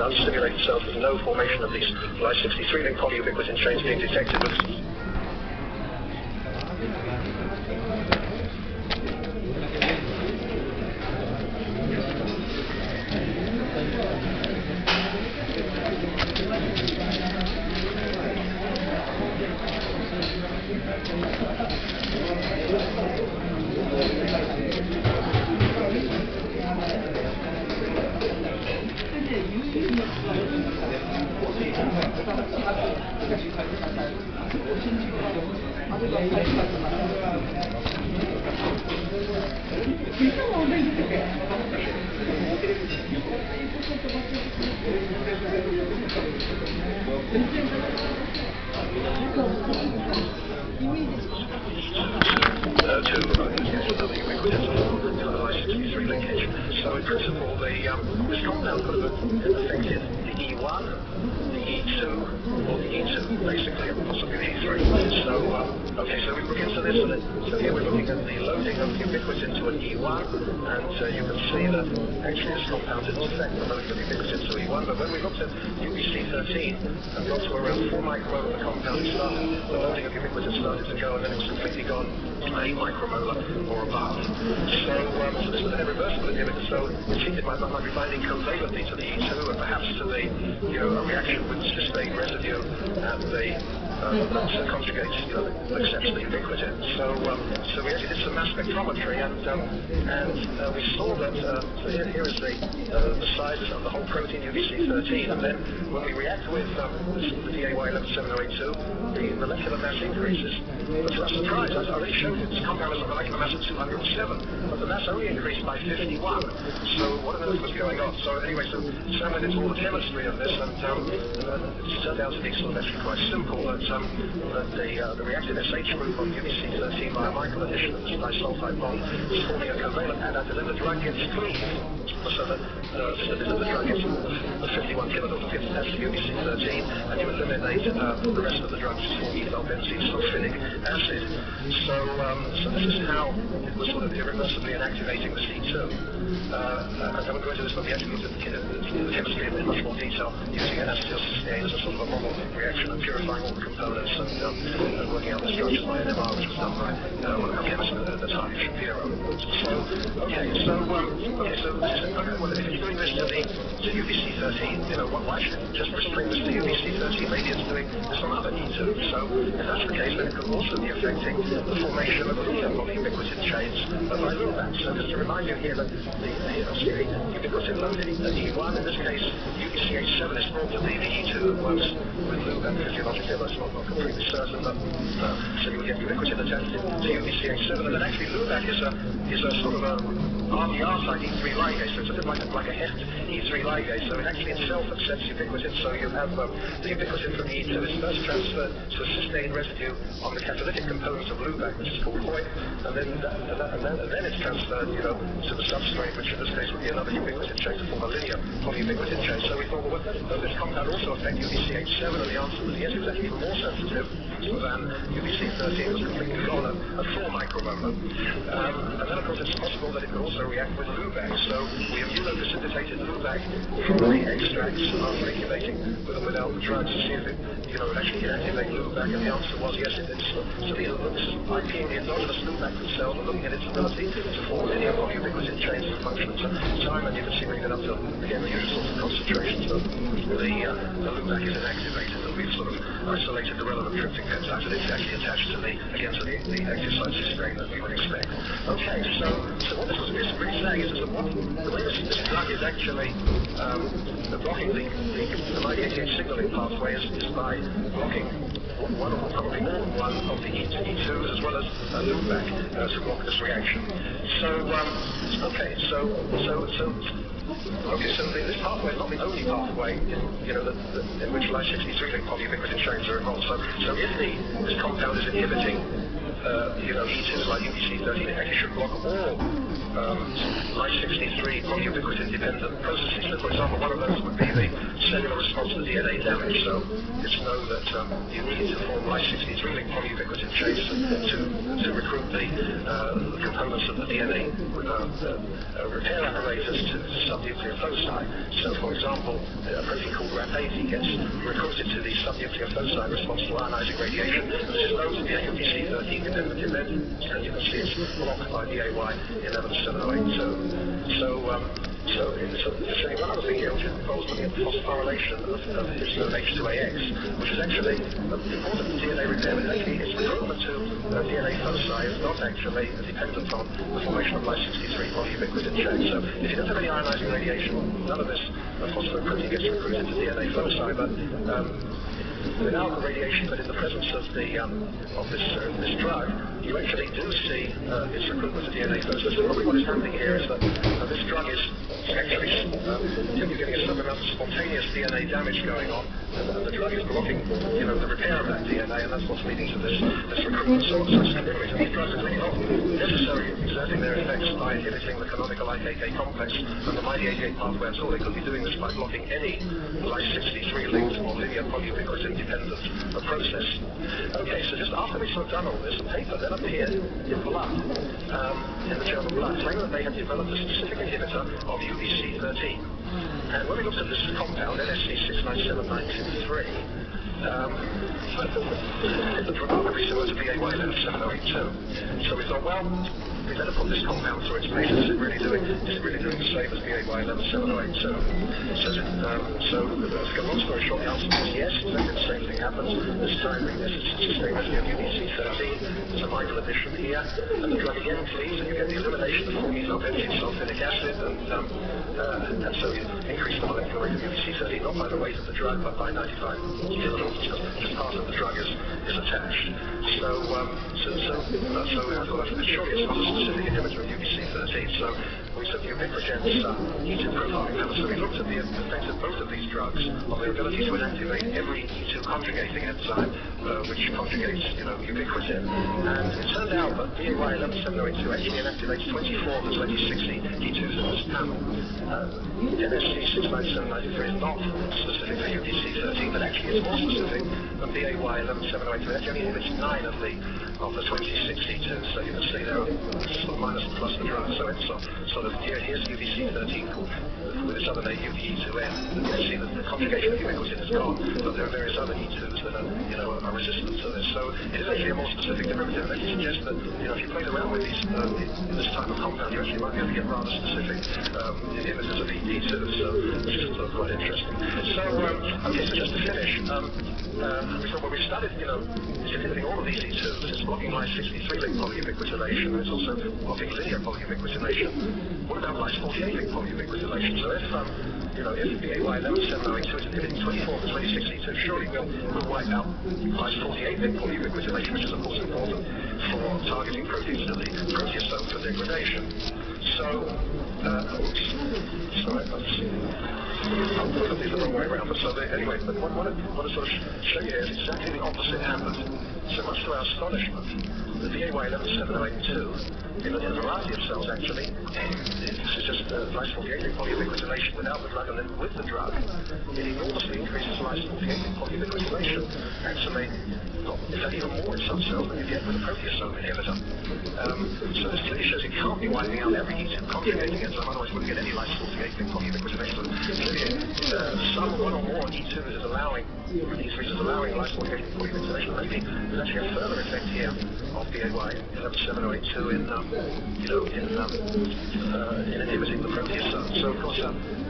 unstimulated cells with no formation of these Ly63-linked polyubiquitin chains being detected with So in principle, this compound could have affected the E1, the E2, or the E2, basically, and possibly the E3. So, so we look into this, so here we're looking at the loading of ubiquitin to an E1, and you can see that actually this compound didn't affect the loading of ubiquitin to E1, but when we looked at UBC13 and got to around 4 micromolar of the compound, the loading of ubiquitin started to go, and then it was completely gone, 8 micromolar or above. So this was an irreversible inhibitor, so it seemed it might be binding covalently to the E2 and perhaps to the, a reaction with cysteine residue at the that conjugates, that accepts the ubiquitin. So we actually did some mass spectrometry, and we saw that. So here is the size of the whole protein UBC13, and then when we react with the DAY11782, the molecular mass increases. But to our surprise, I already showed you this compound has a molecular mass of 207, but the mass only increased by 51. So what on earth was going on? So anyway, so Sam went into all the chemistry of this, and it turned out to be sort of actually quite simple. That the reactive SH group on UBC13 by a Michael addition of this disulfide bond is forming a covalent adduct, and then the drug gets cleaved. So that the drug gets the 51 kilodalton gets attached to UBC13, and you eliminate the rest of the drug, which is called ethyl benzene sulfinic acid. So this is how it was sort of irreversibly inactivating the C2. I won't go into this, but we actually looked at the chemistry in much more detail using N-acetylcysteine as a sort of a model reaction and purifying all the components and working out the structures by NMR, which was done by one of our chemists at the time, Shapiro. Well, if you're doing this to UBC13, why should it just restrict this to UBC13? Maybe it's doing this on other E2. So if that's the case, then it could also be affecting the formation of ubiquitin chains by LUBAC. So just to remind you here that the ubiquitin loaded at E1, in this case, UBCH7 is thought to be the E2 that works with LUBAC physiologically, although it's not completely certain, but so you would get ubiquitin attached to UBCH7, and then actually LUBAC is a sort of a RBR-type E3 ligase, so it's a bit like a HECT E3 ligase, so it actually itself accepts ubiquitin, so you have the ubiquitin from the E2 is first transferred to a cysteine residue on the catalytic component of LUBAC, which is called HOIC, and then it's transferred, to the substrate, which in this case would be another ubiquitin chain to form a linear polyubiquitin chain. So we thought, well, does this compound also affect UBCH7? And the answer was yes, it's actually even more sensitive than UBC13, was completely gone at 4 micromolar. And then, of course, it's possible that it could also react with LUBAC. So we immunoprecipitated LUBAC from the extracts after incubating with and without the drugs to see if it, would actually inactivate LUBAC, and the answer was yes, it did. So this is IPing the endogenous LUBAC cell and looking at its ability to form linear polyubiquitin chains for function of time, and you can see we get up to, again, the usual sorts of concentrations of the LUBAC is inactivated, and we've sort of isolated the relevant tryptic peptides, and it's actually attached to the active site cysteine that we would expect. Okay, so what this was really saying is that the way this drug is actually blocking the MyD88 signaling pathway is by blocking one or probably more than one of the E2s as well as LUBAC to block this reaction. So this pathway is not the only pathway in which Ly63-linked polyubiquitin chains are involved. So if this compound is inhibiting E2s like UBC13, it actually should block all Ly63 polyubiquitin dependent processes. So for example, one of those would be the cellular response to the DNA damage. So it's known that you need to form Ly63-linked polyubiquitin chains to recruit the components of the DNA repair apparatus to subnuclear foci. So, for example, a protein called RAP80 gets recruited to the subnuclear foci in response to ionizing radiation. This is known to be a UPC-13 dependent event, and you can see it's blocked by BAY11708. So saying one other thing here, which involves looking at phosphorylation of histone H2AX, which is actually important DNA repair, but actually its recruitment to DNA foci is not actually dependent on the formation of Ly63 polyubiquitin chains. So if you don't have any ionizing radiation, none of this phosphoprotein gets recruited to DNA foci, but without the radiation, but in the presence of this drug, you actually do see its recruitment to DNA foci. So probably what is happening here is that this drug is actually you're getting a certain amount of spontaneous DNA damage going on, and the drug is blocking, the repair of that DNA, and that's what's leading to this recruitment. So these drugs are really not necessarily exerting their effects by inhibiting the canonical IKK complex and the MyD88 pathway at all. They could be doing this by blocking any Ly63-linked or linear polyubiquitin-dependent process. Okay, so just after we sort of done all this, a paper then appeared in Blood, in the journal Blood, saying that they had developed a specific inhibitor of UBC13. And when we looked at this compound, NSC697923, it's remarkably similar to BAY11708. So we thought, well, we better put this compound through its paces. Is it really doing the same as BAY11708? So to get long story short, the answer was yes, exactly the same thing happens. This time it's the same as your UBC13. There's a vital addition here, and the drug again cleaves, and you get the elimination of 4-methyl-benzene sulfonic acid, and so you increase the molecular weight of UBC13, not by the weight of the drug, but by 95 kilonewtons, because part of the drug is attached. So I thought, surely it's not a specific inhibitor of UBC13. So we took the ubiquitins E2 profiling panel. So we looked at the effects of both of these drugs on their ability to inactivate every E2 conjugating enzyme, which conjugates, ubiquitin. And it turned out that BAY11708 actually inactivates 24 of the 2060 E2s in this panel. NSC697993 is not specific for UBC13, but actually it's more specific than BAY11708. It actually inhibits 9 of the 2060 E2s. So you can see there, sort of minus and plus the drug. So it's sort of here's UBC13 with its other name UBE2N. You can see that the conjugation of ubiquitin is gone, but there are various other E2s that are resistant to this. So it is actually a more specific derivative. And it suggests that if you played around with these this type of compound, you actually might be able to get rather specific inhibitors of E2, so which is sort of quite interesting. So okay, so just to finish, we thought, well, we studied, it's inhibiting all of these E2s. It's blocking Ly63-linked polyubiquitination, and it's also blocking linear polyubiquitination. What about Ly48-linked polyubiquitination? So if BAY11708 is inhibiting 24 of the 2060 E2, surely we'll wipe out Ly48-linked polyubiquitination, which is of course important for targeting proteins to the proteasome for degradation. So, sorry, I'll put these the wrong way around. But anyway, what I want to sort of show you here is exactly the opposite happened. So much to our astonishment, the BAY11708-2 in a variety of cells actually, this is just Ly48-linked polyubiquitination without the drug, and then with the drug, it enormously increases Ly48-linked polyubiquitination, actually, in fact, even more in some cells than you get with a proteasome inhibitor. So this clearly shows it can't be wiping out every E2 conjugating enzyme, otherwise we wouldn't get any Ly48-linked polyubiquitination. Clearly, some one or more E2s is allowing, these reasons allowing Ly48-linked polyubiquitination. Maybe there's actually a further effect here of BAY11708-2 in inhibiting the proteasome. So of course,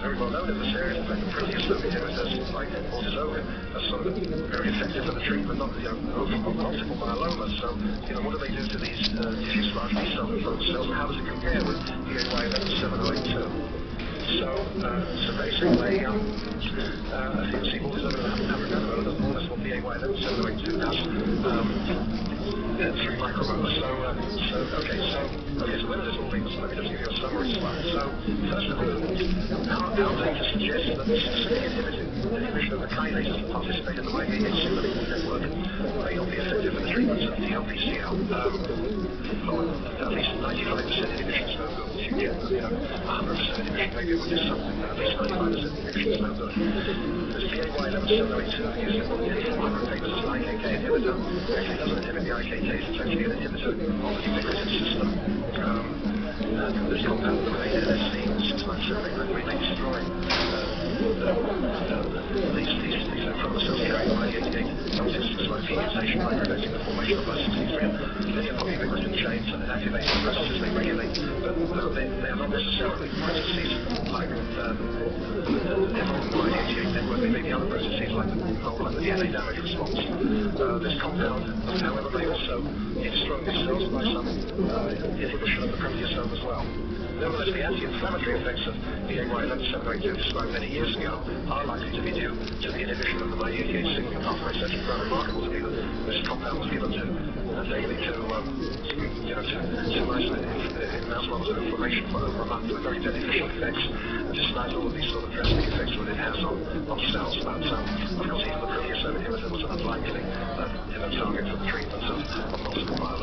very well known in this area, in fact, the proteasome inhibitors like cortisone are sort of very effective for the treatment of multiple myeloma. So, what do they do to these diffuse large B-cell lymphoma cells, and how does it compare with BAY11708-2? So basically, as you can see, cortisone is 100 nanomolar, that's more or less what BAY11708-2 does. 3 micromolar. So where does this all leave us? Let me just give you a summary slide. So, first of all, our data suggests that the specific inhibiting inhibition of the kinases that participate in the myelinated signaling network may not be effective in the treatment of DLBCL. For at least 95% inhibition is no good. You know, 100% inhibition maybe would do something, but at least 95% inhibition is no good. There's PAY11782 used in more than 400 papers as an IKK inhibitor. Actually doesn't inhibit the IKKs, it's actually an inhibitor of the ubiquitin system. This compound eliminated NSC 6978 may destroy these neutrophil cells carrying MyD88 L665P mutation by preventing the formation of Y63 and linear polyubiquitin chains and activating the processes they regulate, but they are not necessarily processes like the MyD88 network. They may be other processes like the DNA damage response. This compound, however, may also destroy these cells by some inhibition of the proteasome as well. Nevertheless, the anti-inflammatory effects of PAY11782 described many years ago are likely to be due to the inhibition of the MyD88 signaling pathway. So it's quite remarkable to me that this compound was given daily to isolate mouse models of inflammation for over a month with very beneficial effects, despite all of these sort of drastic effects that it has on cells. But of course, even the proteasome inhibitor was an unlikely target for the treatment of multiple myeloma.